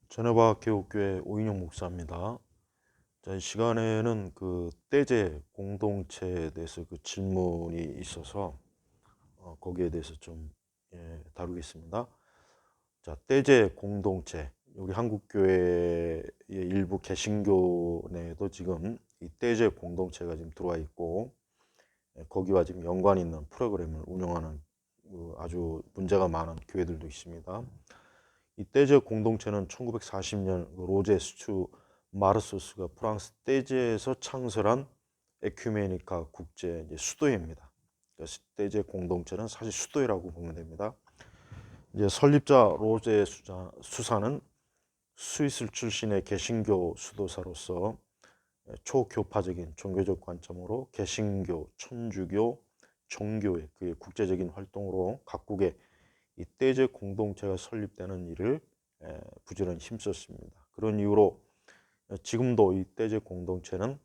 제네바 개옥교회 오인영 목사입니다. 자, 이 시간에는 그 떼제 공동체에 대해서 그 질문이 있어서 거기에 대해서 좀 다루겠습니다. 자, 떼제 공동체, 우리 한국교회의 일부 개신교 내에도 지금 이 떼제 공동체가 지금 들어와 있고 거기와 지금 연관 있는 프로그램을 운영하는 아주 문제가 많은 교회들도 있습니다. 이 떼제 공동체는 1940년 로제 스튜 마르소스가 프랑스 떼제에서 창설한 에큐메니카 국제 수도회입니다. 그래서 떼제 공동체는 사실 수도회라고 보면 됩니다. 이제 설립자 로제 수사는 스위스 출신의 개신교 수도사로서 초교파적인 종교적 관점으로 개신교, 천주교, 종교의 그의 국제적인 활동으로 각국의 이 떼제 공동체가 설립되는 일을 부지런히 힘썼습니다. 그런 이유로 지금도 이 떼제 공동체는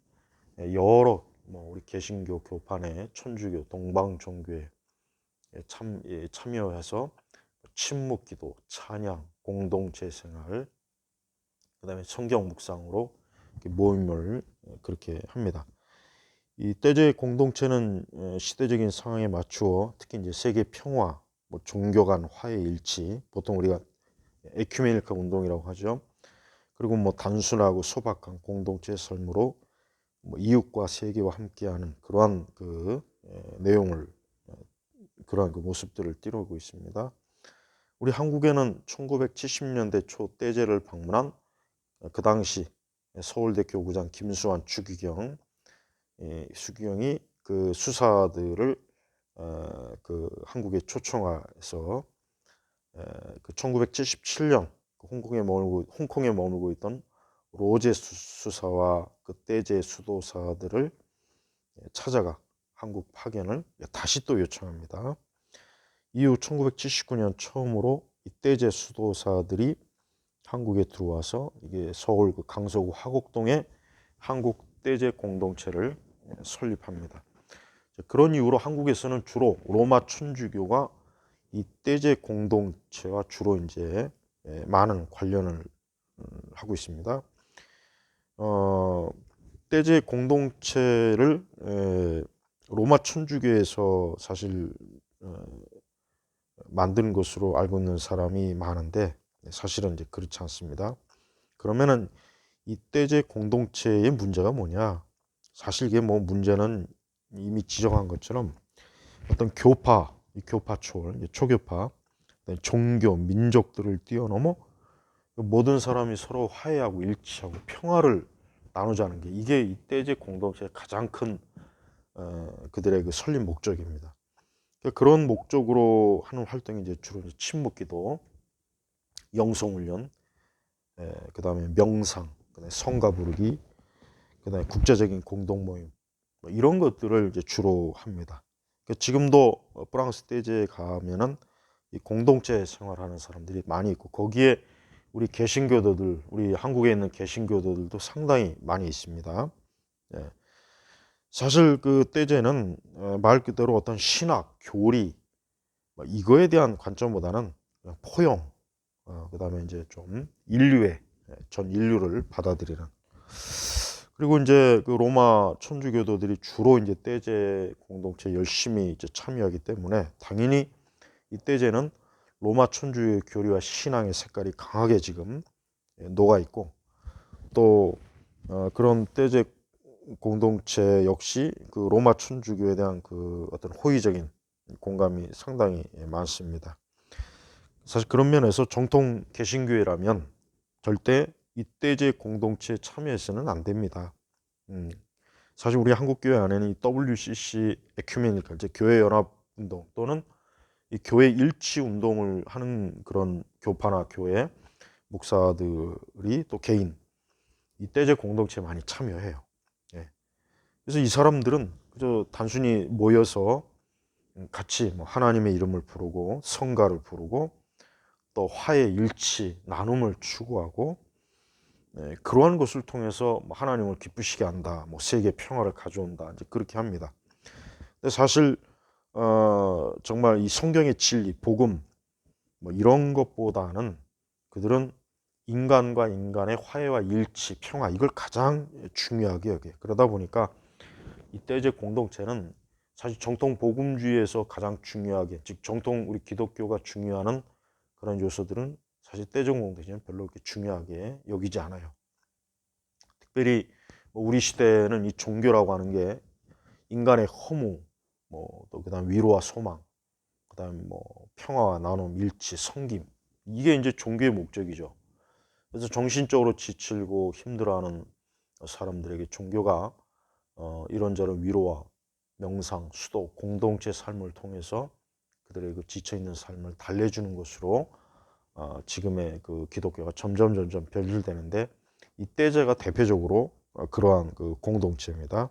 여러 우리 개신교 교판의 천주교, 동방 종교에 참여해서 침묵기도, 찬양, 공동체 생활, 그다음에 성경 묵상으로 모임을 그렇게 합니다. 이 떼제 공동체는 시대적인 상황에 맞추어 특히 이제 세계 평화, 종교 간 화해 일치, 보통 우리가 에큐메니카 운동이라고 하죠. 그리고 단순하고 소박한 공동체 삶으로 이웃과 세계와 함께하는 그러한 그 내용을 그러한 그 모습들을 띠르고 있습니다. 우리 한국에는 1970년대 초 떼제를 방문한 그 당시 서울대 교구장 김수환 수기경이 그 수사들을 그 한국에 초청해서 그 1977년 홍콩에 머물고 있던 로제 수사와 그 떼제 수도사들을 찾아가 한국 파견을 다시 또 요청합니다. 이후 1979년 처음으로 이 떼제 수도사들이 한국에 들어와서 이게 서울 그 강서구 화곡동에 한국 떼제 공동체를 설립합니다. 그런 이유로 한국에서는 주로 로마 천주교가 이 떼제 공동체와 주로 이제 많은 관련을 하고 있습니다. 떼제 공동체를 로마 천주교에서 사실 만든 것으로 알고 있는 사람이 많은데 사실은 이제 그렇지 않습니다. 그러면은 이 떼제 공동체의 문제가 뭐냐? 사실 이게 문제는 이미 지적한 것처럼 어떤 교파, 교파초월, 초교파, 종교, 민족들을 뛰어넘어 모든 사람이 서로 화해하고 일치하고 평화를 나누자는 게 이게 이 떼제 공동체의 가장 큰 그들의 그 설립 목적입니다. 그런 목적으로 하는 활동이 이제 주로 침묵기도, 영성훈련, 그다음에 명상, 그다음에 성가 부르기, 그다음에 국제적인 공동 모임 이런 것들을 이제 주로 합니다. 지금도 프랑스 떼제에 가면은 이 공동체 생활하는 사람들이 많이 있고 거기에 우리 개신교도들, 우리 한국에 있는 개신교도들도 상당히 많이 있습니다. 예. 사실 그 떼제는 말 그대로 어떤 신학, 교리 이거에 대한 관점보다는 포용, 그다음에 이제 좀 인류의 전 인류를 받아들이는. 그리고 이제 그 로마 천주교도들이 주로 이제 떼제 공동체 열심히 이제 참여하기 때문에 당연히 이 떼제는 로마 천주교의 교리와 신앙의 색깔이 강하게 지금 녹아 있고 또 그런 떼제 공동체 역시 그 로마 천주교에 대한 그 어떤 호의적인 공감이 상당히 많습니다. 사실 그런 면에서 정통 개신교회라면 절대 이 떼제 공동체에 참여해서는 안 됩니다. 사실 우리 한국교회 안에는 이 WCC 에큐메니컬, 즉 교회 연합 운동 또는 이 교회 일치 운동을 하는 그런 교파나 교회 목사들이 또 개인 이 떼제 공동체에 많이 참여해요. 예. 그래서 이 사람들은 그저 단순히 모여서 같이 하나님의 이름을 부르고 성가를 부르고 또 화해, 일치, 나눔을 추구하고 그러한 것을 통해서 하나님을 기쁘시게 한다, 세계 평화를 가져온다, 이제 그렇게 합니다. 근데 사실 정말 이 성경의 진리, 복음 이런 것보다는 그들은 인간과 인간의 화해와 일치, 평화 이걸 가장 중요하게 여겨요. 그러다 보니까 이 떼제 공동체는 사실 정통 복음주의에서 가장 중요하게, 즉 정통 우리 기독교가 중요하는 그런 요소들은 사실 떼제 공동체는 별로 그렇게 중요하게 여기지 않아요. 특별히 우리 시대는 이 종교라고 하는 게 인간의 허무, 또 그다음 위로와 소망, 그다음 평화와 나눔, 일치, 섬김 이게 이제 종교의 목적이죠. 그래서 정신적으로 지치고 힘들어하는 사람들에게 종교가 이런저런 위로와 명상, 수도, 공동체 삶을 통해서 그들의 그 지쳐있는 삶을 달래주는 것으로 지금의 그 기독교가 점점 변질되는데 이 떼제가 대표적으로 그러한 그 공동체입니다.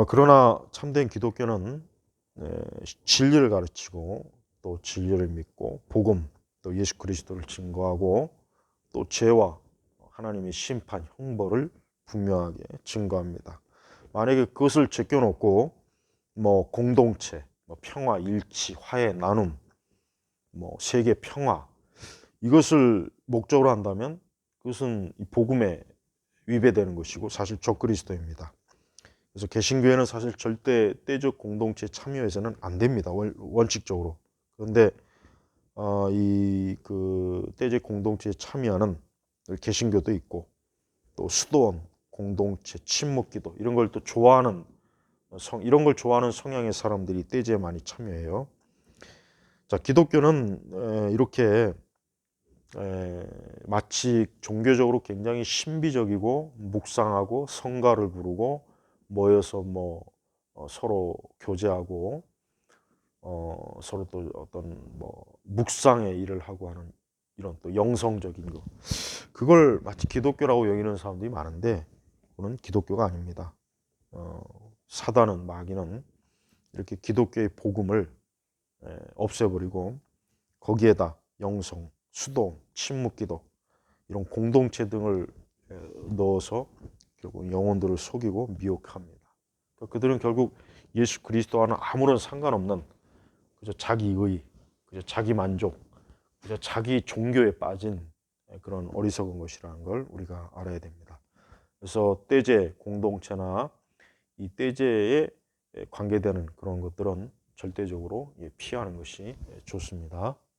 그러나 참된 기독교는 진리를 가르치고 또 진리를 믿고 복음 또 예수 그리스도를 증거하고 또 죄와 하나님의 심판, 형벌을 분명하게 증거합니다. 만약에 그것을 제껴놓고 공동체, 평화, 일치, 화해, 나눔, 세계 평화 이것을 목적으로 한다면 그것은 이 복음에 위배되는 것이고 사실 적그리스도입니다. 그래서 개신교회는 사실 절대 떼적 공동체 참여해서는 안 됩니다. 원칙적으로. 그런데 이 그 떼적 공동체에 참여하는 개신교도 있고 또 수도원 공동체 침묵기도 이런 걸 또 좋아하는 이런 걸 좋아하는 성향의 사람들이 떼제에 많이 참여해요. 자, 기독교는 이렇게 마치 종교적으로 굉장히 신비적이고 묵상하고 성가를 부르고 모여서 서로 교제하고 서로 또 어떤 묵상의 일을 하고 하는 이런 또 영성적인 거 그걸 마치 기독교라고 여기는 사람들이 많은데 그건 기독교가 아닙니다. 사단은 마귀는 이렇게 기독교의 복음을 없애버리고 거기에다 영성, 수도, 침묵기도 이런 공동체 등을 넣어서 결국 영혼들을 속이고 미혹합니다. 그러니까 그들은 결국 예수 그리스도와는 아무런 상관없는 그저 자기의, 그저 자기 만족, 그저 자기 종교에 빠진 그런 어리석은 것이라는 걸 우리가 알아야 됩니다. 그래서 떼제 공동체나 이 떼제에 관계되는 그런 것들은 절대적으로 피하는 것이 좋습니다.